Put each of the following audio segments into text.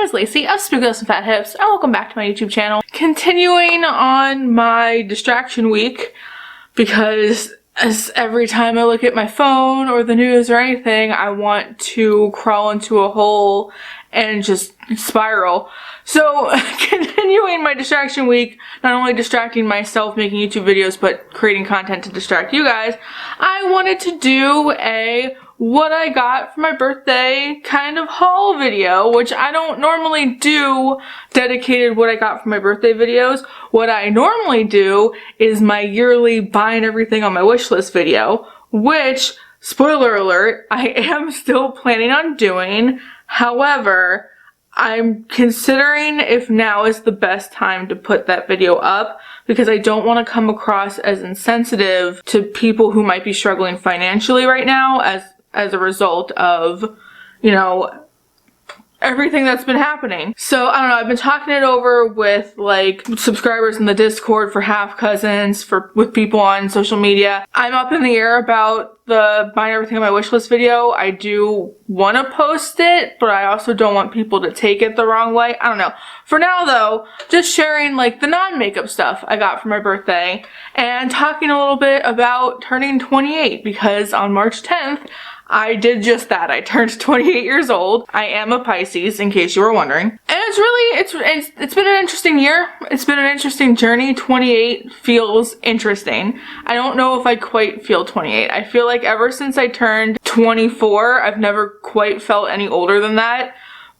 is Lacie of spookylipsandfathips, and welcome back to my YouTube channel. Continuing on my distraction week, because as every time I look at my phone or the news or anything, I want to crawl into a hole and just spiral. So, continuing my distraction week, not only distracting myself making YouTube videos, but creating content to distract you guys, I wanted to do a what I got for my birthday kind of haul video, which I don't normally do dedicated what I got for my birthday videos. What I normally do is my yearly buying everything on my wish list video, which, spoiler alert, I am still planning on doing. However, I'm considering if now is the best time to put that video up, because I don't want to come across as insensitive to people who might be struggling financially right now as a result of, you know, everything that's been happening. So, I don't know, I've been talking it over with, like, subscribers in the Discord for half cousins, with people on social media. I'm up in the air about the buying everything on my wish list video. I do want to post it, but I also don't want people to take it the wrong way. I don't know. For now, though, just sharing, like, the non-makeup stuff I got for my birthday, and talking a little bit about turning 28, because on March 10th, I did just that. I turned 28 years old. I am a Pisces, in case you were wondering. And it's been an interesting year. It's been an interesting journey. 28 feels interesting. I don't know if I quite feel 28. I feel like ever since I turned 24, I've never quite felt any older than that.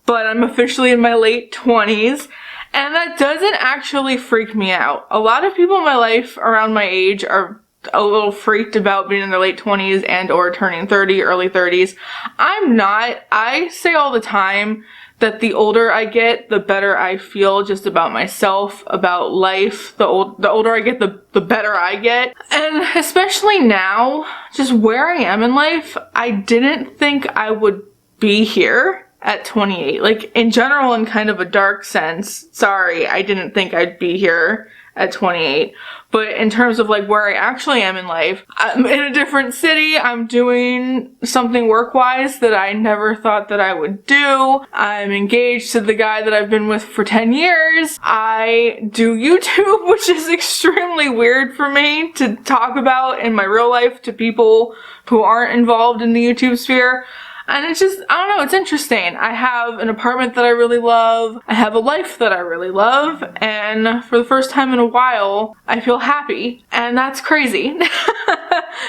But I'm officially in my late 20s. And that doesn't actually freak me out. A lot of people in my life around my age are a little freaked about being in their late 20s and or turning 30, early 30s. I'm not. I say all the time that the older I get, the better I feel just about myself, about life. The older I get, the better I get. And especially now, just where I am in life, I didn't think I would be here at 28. Like, in general, in kind of a dark sense, sorry, I didn't think I'd be here at 28. But in terms of, like, where I actually am in life, I'm in a different city. I'm doing something work-wise that I never thought that I would do. I'm engaged to the guy that I've been with for 10 years. I do YouTube, which is extremely weird for me to talk about in my real life to people who aren't involved in the YouTube sphere. And it's just, I don't know, it's interesting. I have an apartment that I really love. I have a life that I really love. And for the first time in a while, I feel happy. And that's crazy.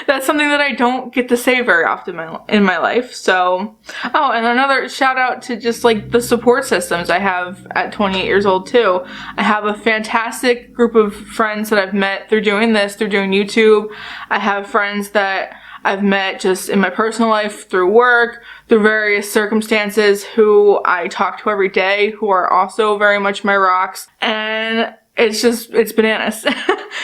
That's something that I don't get to say very often in my life. So, oh, and another shout out to just, like, the support systems I have at 28 years old too. I have a fantastic group of friends that I've met through doing this, through doing YouTube. I have friends that I've met just in my personal life, through work, through various circumstances, who I talk to every day, who are also very much my rocks. And it's bananas.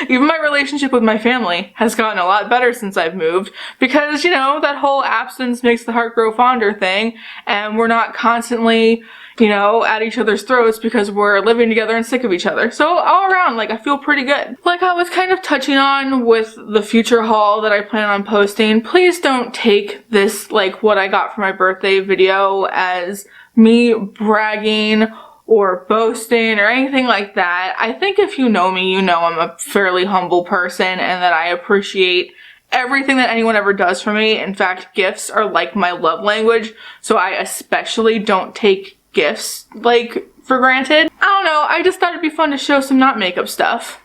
Even my relationship with my family has gotten a lot better since I've moved, because, you know, that whole absence makes the heart grow fonder thing, and we're not constantly, you know, at each other's throats because we're living together and sick of each other. So all around, like, I feel pretty good. Like I was kind of touching on with the future haul that I plan on posting, please don't take this, like, what I got for my birthday video as me bragging or boasting or anything like that. I think if you know me, you know I'm a fairly humble person and that I appreciate everything that anyone ever does for me. In fact, gifts are like my love language, so I especially don't take gifts, like, for granted. I don't know, I just thought it'd be fun to show some not makeup stuff.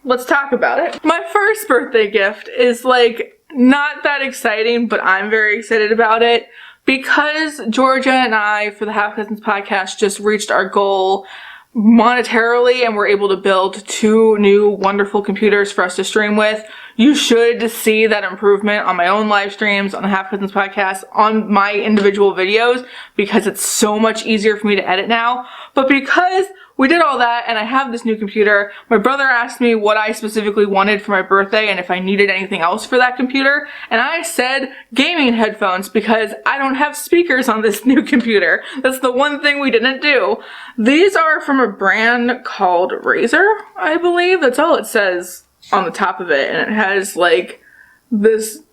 Let's talk about it. My first birthday gift is, like, not that exciting, but I'm very excited about it. Because Georgia and I, for the Half Cousins podcast, just reached our goal monetarily and we're able to build 2 new wonderful computers for us to stream with. You should see that improvement on my own live streams, on the Half Cousins podcast, on my individual videos, because it's so much easier for me to edit now. But because we did all that and I have this new computer, my brother asked me what I specifically wanted for my birthday and if I needed anything else for that computer. And I said gaming headphones, because I don't have speakers on this new computer. That's the one thing we didn't do. These are from a brand called Razer, I believe. That's all it says on the top of it. And it has, like, this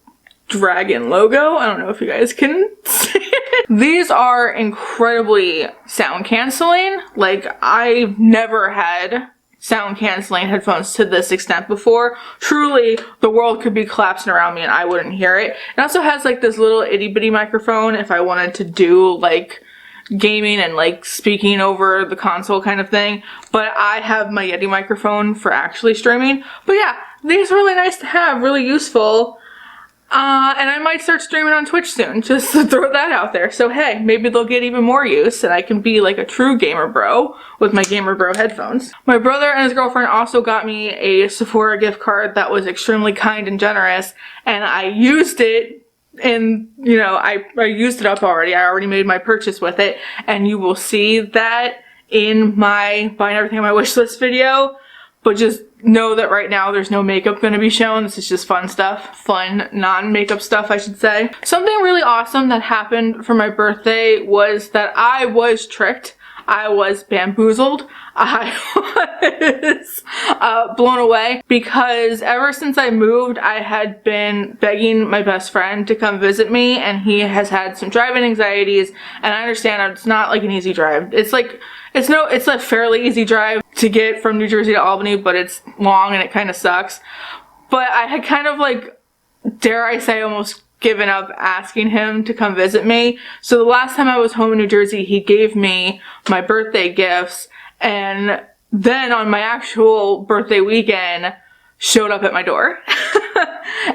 dragon logo. I don't know if you guys can see it. These are incredibly sound canceling. Like, I've never had sound canceling headphones to this extent before. Truly, the world could be collapsing around me and I wouldn't hear it. It also has like this little itty bitty microphone if I wanted to do like gaming and like speaking over the console kind of thing. But I have my Yeti microphone for actually streaming. But yeah, these are really nice to have, really useful. And I might start streaming on Twitch soon, just to throw that out there. So hey, maybe they'll get even more use and I can be like a true gamer bro with my gamer bro headphones. My brother and his girlfriend also got me a Sephora gift card that was extremely kind and generous, and I used it and, you know, I used it up already. I already made my purchase with it, and you will see that in my buying everything on my wish list video. But just know that right now there's no makeup going to be shown. This is just fun stuff. Fun, non-makeup stuff, I should say. Something really awesome that happened for my birthday was that I was tricked. I was bamboozled. I was blown away because ever since I moved, I had been begging my best friend to come visit me, and he has had some driving anxieties, and I understand it's not like an easy drive. It's like, it's a fairly easy drive to get from New Jersey to Albany, but it's long and it kind of sucks. But I had kind of like, dare I say, almost given up asking him to come visit me. So the last time I was home in New Jersey, he gave me my birthday gifts, and then on my actual birthday weekend showed up at my door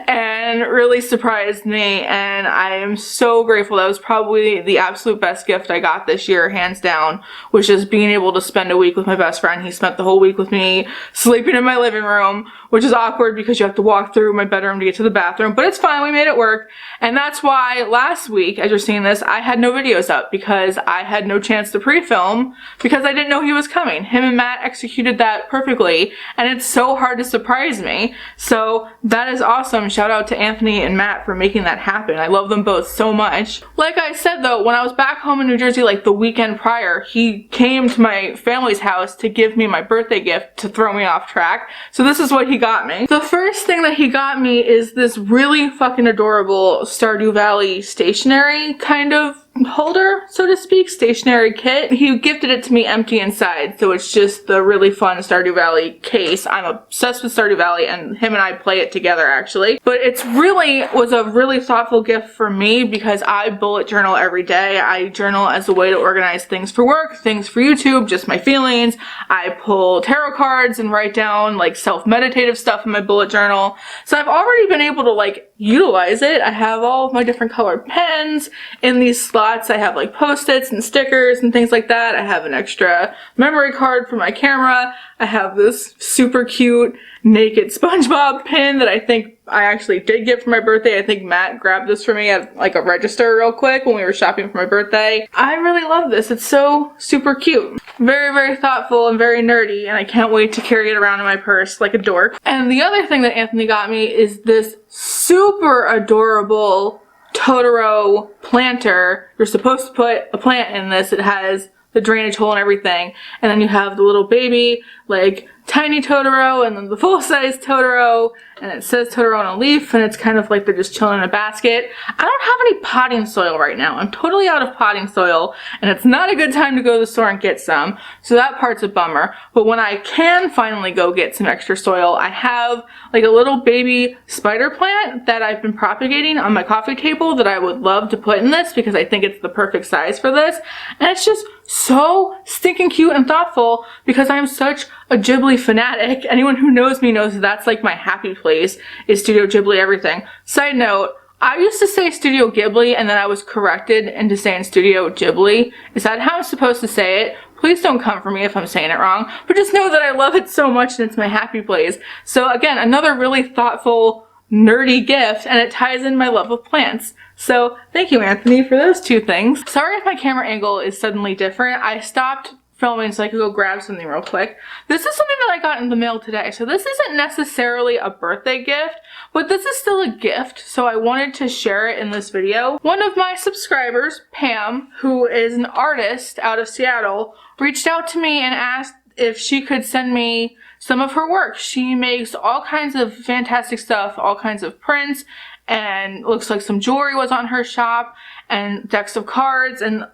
and really surprised me, and I am so grateful. That was probably the absolute best gift I got this year, hands down, was just being able to spend a week with my best friend. He spent the whole week with me, sleeping in my living room, which is awkward because you have to walk through my bedroom to get to the bathroom, but it's fine, we made it work. And that's why last week, as you're seeing this, I had no videos up because I had no chance to pre-film because I didn't know he was coming. Him and Matt executed that perfectly, and it's so hard to surprise me. So that is awesome. Shout out to Anthony and Matt for making that happen. I love them both so much. Like I said though, when I was back home in New Jersey like the weekend prior, he came to my family's house to give me my birthday gift to throw me off track. So this is what he got me. The first thing that he got me is this really fucking adorable Stardew Valley stationery kind of holder, so to speak, stationery kit. He gifted it to me empty inside, so it's just the really fun Stardew Valley case. I'm obsessed with Stardew Valley, and him and I play it together actually. But it's was a really thoughtful gift for me because I bullet journal every day. I journal as a way to organize things for work, things for YouTube, just my feelings. I pull tarot cards and write down like self-meditative stuff in my bullet journal. So I've already been able to like utilize it. I have all of my different colored pens in these slots. I have like post-its and stickers and things like that. I have an extra memory card for my camera. I have this super cute naked SpongeBob pin that I think I actually did get for my birthday. I think Matt grabbed this for me at like a register real quick when we were shopping for my birthday. I really love this. It's so super cute. Very, very thoughtful and very nerdy, and I can't wait to carry it around in my purse like a dork. And the other thing that Anthony got me is this super adorable Totoro Planter. You're supposed to put a plant in this. It has the drainage hole and everything, and then you have the little baby like tiny Totoro and then the full-size Totoro, and it says Totoro on a leaf, and it's kind of like they're just chilling in a basket. I don't have any potting soil right now. I'm totally out of potting soil, and it's not a good time to go to the store and get some, so that part's a bummer. But when I can finally go get some extra soil, I have like a little baby spider plant that I've been propagating on my coffee table that I would love to put in this because I think it's the perfect size for this, and it's just so stinking cute and thoughtful because I'm such a Ghibli fanatic. Anyone who knows me knows that's like my happy place, is Studio Ghibli everything. Side note, I used to say Studio Ghibli and then I was corrected into saying Studio Ghibli. Is that how I'm supposed to say it? Please don't come for me if I'm saying it wrong, but just know that I love it so much and it's my happy place. So again, another really thoughtful, nerdy gift, and it ties in my love of plants. So thank you, Anthony, for those two things. Sorry if my camera angle is suddenly different. I stopped filming so I could go grab something real quick. This is something that I got in the mail today. So this isn't necessarily a birthday gift, but this is still a gift. So I wanted to share it in this video. One of my subscribers, Pam, who is an artist out of Seattle, reached out to me and asked if she could send me some of her work. She makes all kinds of fantastic stuff, all kinds of prints and it looks like some jewelry was on her shop and decks of cards. And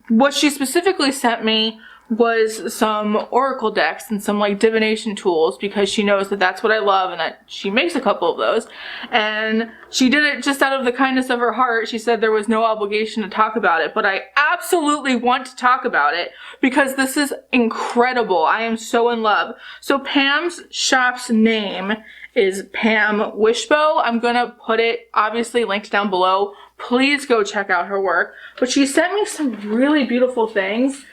what she specifically sent me was some oracle decks and some like divination tools, because she knows that that's what I love and that she makes a couple of those. And she did it just out of the kindness of her heart. She said there was no obligation to talk about it, but I absolutely want to talk about it because this is incredible. I am so in love. So Pam's shop's name is Pam Wishbow. I'm gonna put it obviously linked down below. Please go check out her work. But she sent me some really beautiful things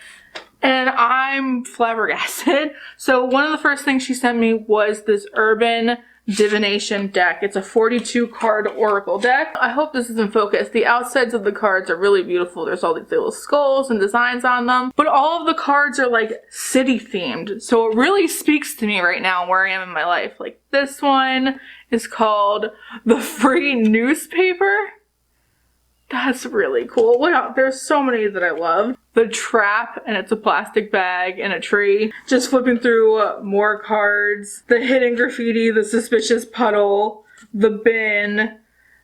and I'm flabbergasted. So one of the first things she sent me was this Urban Divination deck. It's a 42 card oracle deck. I hope this is in focus. The outsides of the cards are really beautiful. There's all these little skulls and designs on them, but all of the cards are like city themed. So it really speaks to me right now where I am in my life. Like this one is called The Free Newspaper. That's really cool. Wow, there's so many that I love. The Trap, and it's a plastic bag and a tree. Just flipping through more cards. The Hidden Graffiti, the Suspicious Puddle, the Bin,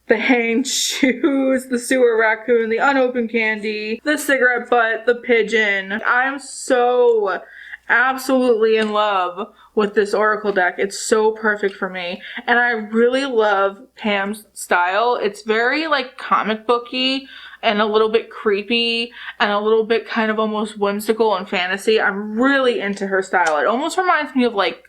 the Hanged Shoes, the Sewer Raccoon, the Unopened Candy, the Cigarette Butt, the Pigeon. I'm so absolutely in love with this oracle deck. It's so perfect for me, and I really love Pam's style. It's very like comic booky and a little bit creepy and a little bit kind of almost whimsical and fantasy. I'm really into her style. It almost reminds me of like,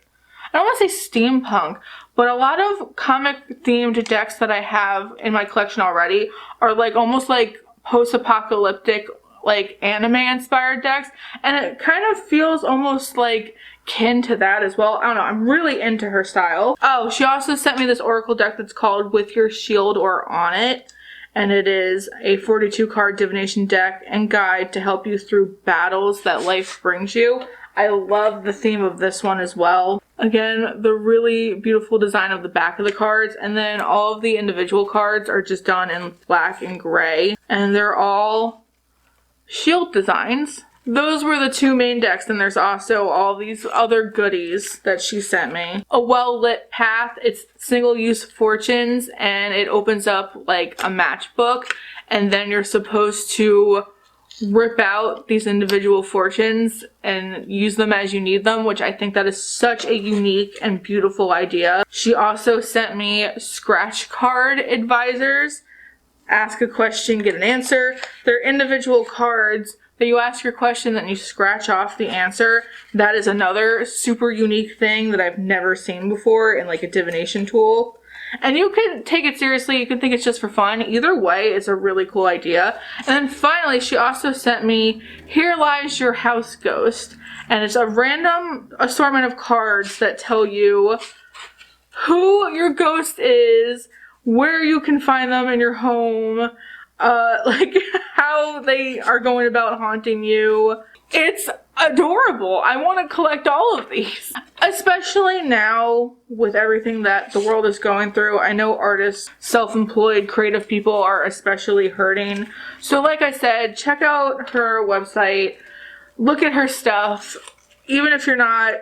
I don't want to say steampunk, but a lot of comic themed decks that I have in my collection already are like almost like post-apocalyptic, like anime inspired decks, and it kind of feels almost like kin to that as well. I don't know, I'm really into her style. Oh, she also sent me this oracle deck that's called With Your Shield or On It, and it is a 42 card divination deck and guide to help you through battles that life brings you. I love the theme of this one as well. Again, the really beautiful design of the back of the cards, and then all of the individual cards are just done in black and gray, and they're all shield designs. Those were the two main decks, and there's also all these other goodies that she sent me. A Well-Lit Path, it's single-use fortunes, and it opens up like a matchbook, and then you're supposed to rip out these individual fortunes and use them as you need them, which I think that is such a unique and beautiful idea. She also sent me scratch card advisors. Ask a question, get an answer. They're individual cards that you ask your question, then you scratch off the answer. That is another super unique thing that I've never seen before in like a divination tool. And you can take it seriously, you can think it's just for fun. Either way, it's a really cool idea. And then finally, she also sent me Here Lies Your House Ghost. And it's a random assortment of cards that tell you who your ghost is, where you can find them in your home, like how they are going about haunting you. It's adorable. I want to collect all of these. Especially now with everything that the world is going through. I know artists, self-employed, creative people are especially hurting. So like I said, check out her website. Look at her stuff. Even if you're not,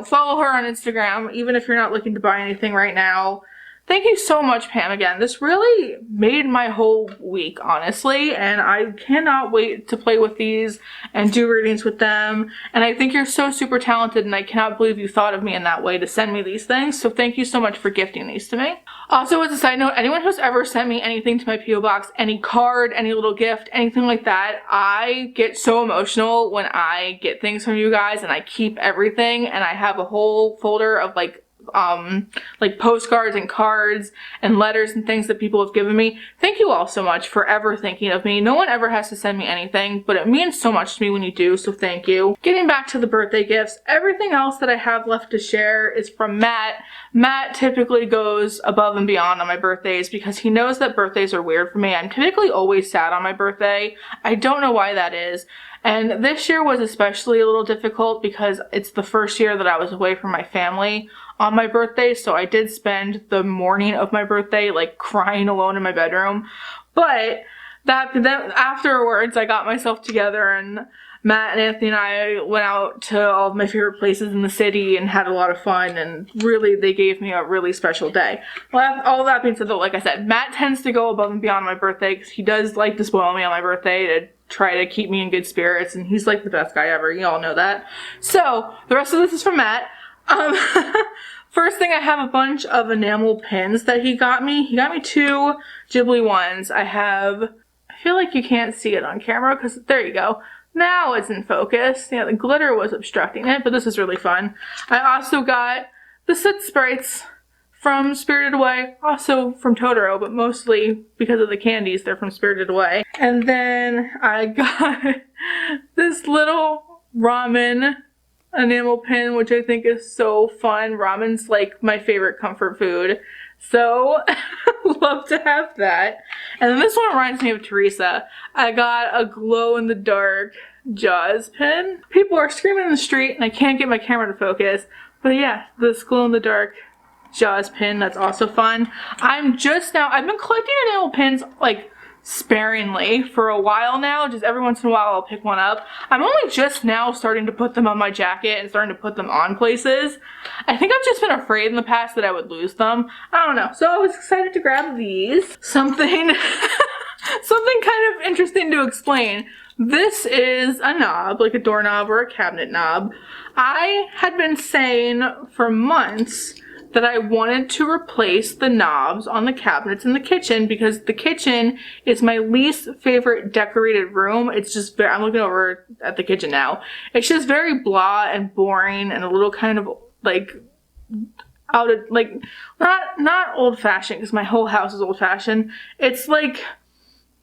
follow her on Instagram. Even if you're not looking to buy anything right now. Thank you so much, Pam, again. This really made my whole week, honestly, and I cannot wait to play with these and do readings with them. And I think you're so super talented, and I cannot believe you thought of me in that way to send me these things. So thank you so much for gifting these to me. Also, as a side note, anyone who's ever sent me anything to my P.O. box, any card, any little gift, anything like that, I get so emotional when I get things from you guys, and I keep everything, and I have a whole folder of like postcards and cards and letters and things that people have given me. Thank you all so much for ever thinking of me. No one ever has to send me anything, but it means so much to me when you do, so thank you. Getting back to the birthday gifts, everything else that I have left to share is from Matt. Matt typically goes above and beyond on my birthdays because he knows that birthdays are weird for me. I'm typically always sad on my birthday. I don't know why that is. And this year was especially a little difficult because it's the first year that I was away from my family on my birthday, so I did spend the morning of my birthday like crying alone in my bedroom. But then afterwards I got myself together and Matt and Anthony and I went out to all of my favorite places in the city and had a lot of fun, and really they gave me a really special day. Well, all that being said though, like I said, Matt tends to go above and beyond my birthday because he does like to spoil me on my birthday to try to keep me in good spirits, and he's like the best guy ever. You all know that. So the rest of this is from Matt. First thing, I have a bunch of enamel pins that he got me. He got me 2 Ghibli ones. I feel like you can't see it on camera because there you go. Now it's in focus. Yeah, the glitter was obstructing it, but this is really fun. I also got the soot sprites from Spirited Away, also from Totoro, but mostly because of the candies, they're from Spirited Away. And then I got this little ramen enamel pin, which I think is so fun. Ramen's like my favorite comfort food, so love to have that. And then this one reminds me of Teresa. I got a glow-in-the-dark Jaws pin. People are screaming in the street and I can't get my camera to focus, but yeah, this glow-in-the-dark Jaws pin, that's also fun. I've been collecting enamel pins like sparingly for a while now. Just every once in a while I'll pick one up. I'm only just now starting to put them on my jacket and starting to put them on places. I think I've just been afraid in the past that I would lose them. I don't know. So I was excited to grab these. Something kind of interesting to explain. This is a knob, like a doorknob or a cabinet knob. I had been saying for months that I wanted to replace the knobs on the cabinets in the kitchen because the kitchen is my least favorite decorated room. It's just I'm looking over at the kitchen now. It's just very blah and boring and a little kind of like out of like not old fashioned because my whole house is old fashioned. It's like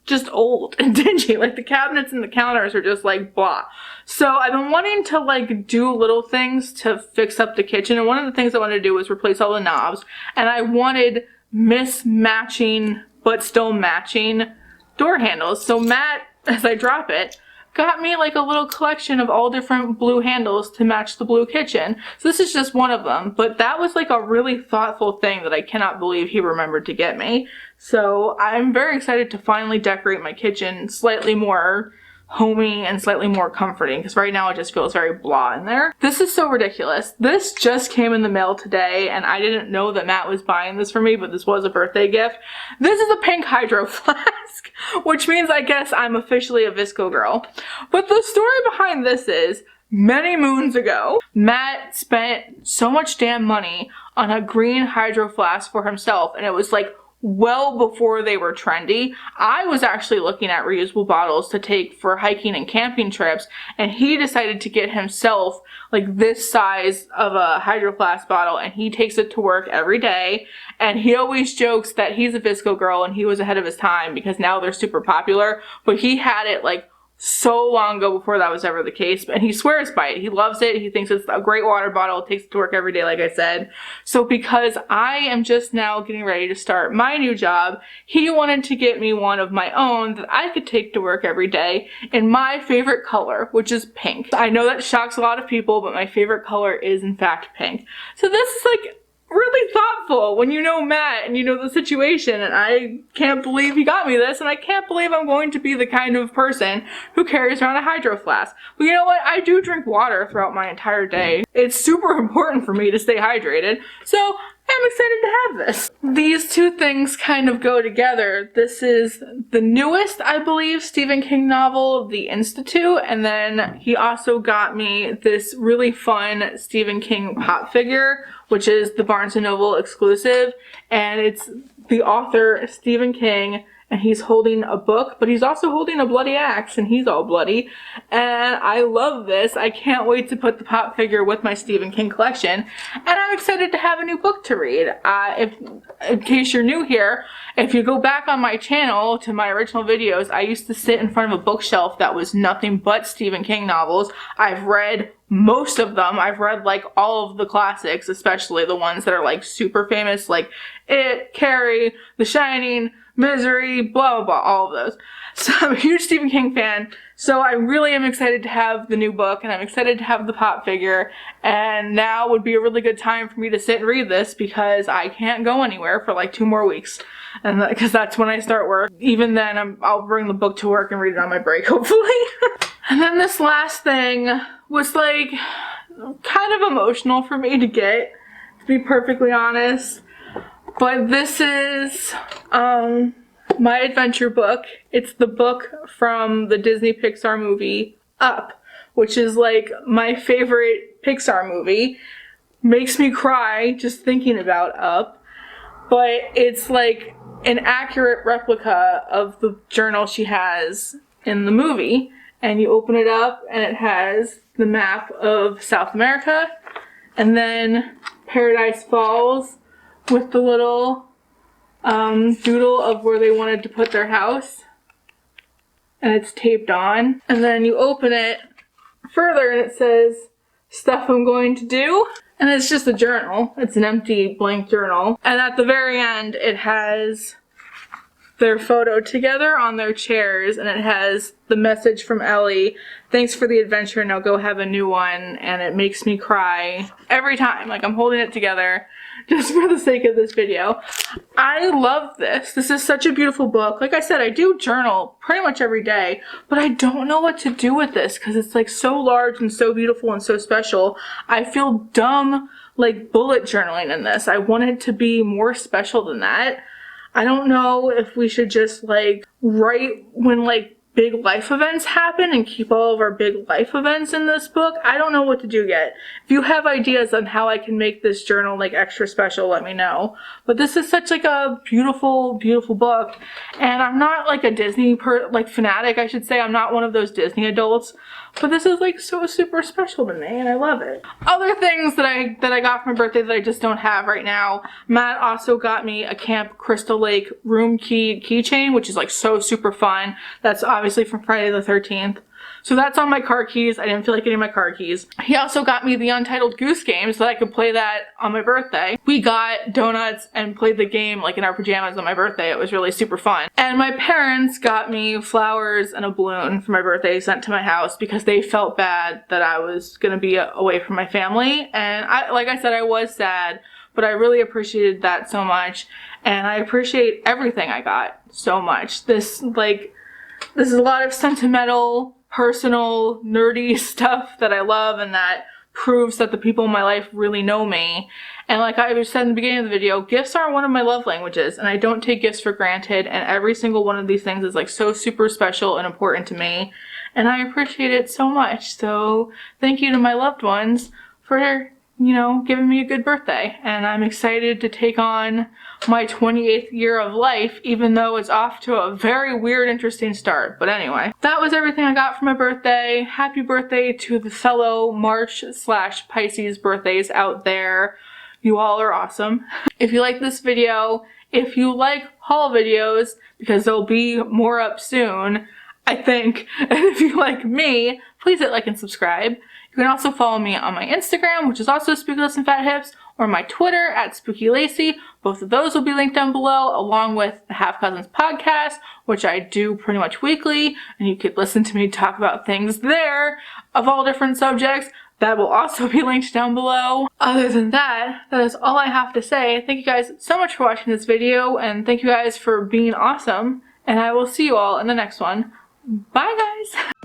just old and dingy. Like the cabinets and the counters are just like blah. So I've been wanting to like do little things to fix up the kitchen, and one of the things I wanted to do was replace all the knobs, and I wanted mismatching but still matching door handles. So Matt, as I drop it, got me like a little collection of all different blue handles to match the blue kitchen. So this is just one of them, but that was like a really thoughtful thing that I cannot believe he remembered to get me. So I'm very excited to finally decorate my kitchen slightly more homey and slightly more comforting, because right now it just feels very blah in there. This is so ridiculous. This just came in the mail today, and I didn't know that Matt was buying this for me, but this was a birthday gift. This is a pink hydro flask, which means I guess I'm officially a Visco girl. But the story behind this is, many moons ago, Matt spent so much damn money on a green hydro flask for himself, and it was like well before they were trendy. I was actually looking at reusable bottles to take for hiking and camping trips, and he decided to get himself like this size of a hydro flask bottle, and he takes it to work every day. And he always jokes that he's a Visco girl and he was ahead of his time because now they're super popular, but he had it like so long ago before that was ever the case, and he swears by it. He loves it. He thinks it's a great water bottle. Takes it to work every day, like I said. So because I am just now getting ready to start my new job, he wanted to get me one of my own that I could take to work every day in my favorite color, which is pink. I know that shocks a lot of people, but my favorite color is in fact pink. So this is like really thoughtful when you know Matt and you know the situation, and I can't believe he got me this, and I can't believe I'm going to be the kind of person who carries around a hydro flask. But you know what? I do drink water throughout my entire day. It's super important for me to stay hydrated, so I'm excited to have this. These two things kind of go together. This is the newest, I believe, Stephen King novel, The Institute, and then he also got me this really fun Stephen King pop figure, which is the Barnes & Noble exclusive, and it's the author, Stephen King, and he's holding a book, but he's also holding a bloody axe, and he's all bloody, and I love this. I can't wait to put the pop figure with my Stephen King collection, and I'm excited to have a new book to read. In case you're new here, if you go back on my channel to my original videos, I used to sit in front of a bookshelf that was nothing but Stephen King novels. I've read most of them. I've read like all of the classics, especially the ones that are like super famous, like It, Carrie, The Shining, Misery, blah blah blah, all of those. So I'm a huge Stephen King fan, so I really am excited to have the new book, and I'm excited to have the pop figure, and now would be a really good time for me to sit and read this because I can't go anywhere for like 2 more weeks, and because that's when I start work. Even then, I'll bring the book to work and read it on my break, hopefully. And then this last thing was like kind of emotional for me to get, to be perfectly honest. But this is my adventure book. It's the book from the Disney Pixar movie Up, which is like my favorite Pixar movie. Makes me cry just thinking about Up. But it's like an accurate replica of the journal she has in the movie. And you open it up and it has the map of South America and then Paradise Falls with the little doodle of where they wanted to put their house. And it's taped on. And then you open it further and it says, stuff I'm going to do. And it's just a journal. It's an empty blank journal. And at the very end it has their photo together on their chairs, and it has the message from Ellie, thanks for the adventure, now go have a new one. And it makes me cry every time. Like, I'm holding it together just for the sake of this video. I love this. This is such a beautiful book. Like I said, I do journal pretty much every day, but I don't know what to do with this because it's like so large and so beautiful and so special. I feel dumb like bullet journaling in this. I want it to be more special than that. I don't know if we should just like write when like big life events happen and keep all of our big life events in this book. I don't know what to do yet. If you have ideas on how I can make this journal like extra special, let me know. But this is such like a beautiful, beautiful book. And I'm not like a Disney fanatic, I should say. I'm not one of those Disney adults. But this is like so super special to me and I love it. Other things that I got for my birthday that I just don't have right now. Matt also got me a Camp Crystal Lake room key keychain, which is like so super fun. That's obviously from Friday the 13th. So that's on my car keys. I didn't feel like getting my car keys. He also got me the Untitled Goose Game so that I could play that on my birthday. We got donuts and played the game like in our pajamas on my birthday. It was really super fun. And my parents got me flowers and a balloon for my birthday sent to my house because they felt bad that I was gonna be away from my family. And like I said, I was sad, but I really appreciated that so much. And I appreciate everything I got so much. This is a lot of sentimental, personal, nerdy stuff that I love and that proves that the people in my life really know me. And like I said in the beginning of the video, gifts are one of my love languages and I don't take gifts for granted, and every single one of these things is like so super special and important to me. And I appreciate it so much. So thank you to my loved ones for, you know, giving me a good birthday. And I'm excited to take on my 28th year of life, even though it's off to a very weird, interesting start. But anyway, that was everything I got for my birthday. Happy birthday to the fellow March/Pisces birthdays out there. You all are awesome. If you like this video, if you like haul videos, because there'll be more up soon, I think, and if you like me, please hit like and subscribe. You can also follow me on my Instagram, which is also spookylipsandfathips, or my Twitter at spookylacey. Both of those will be linked down below, along with the Half Cousins podcast, which I do pretty much weekly, and you could listen to me talk about things there of all different subjects. That will also be linked down below. Other than that, that is all I have to say. Thank you guys so much for watching this video, and thank you guys for being awesome, and I will see you all in the next one. Bye, guys!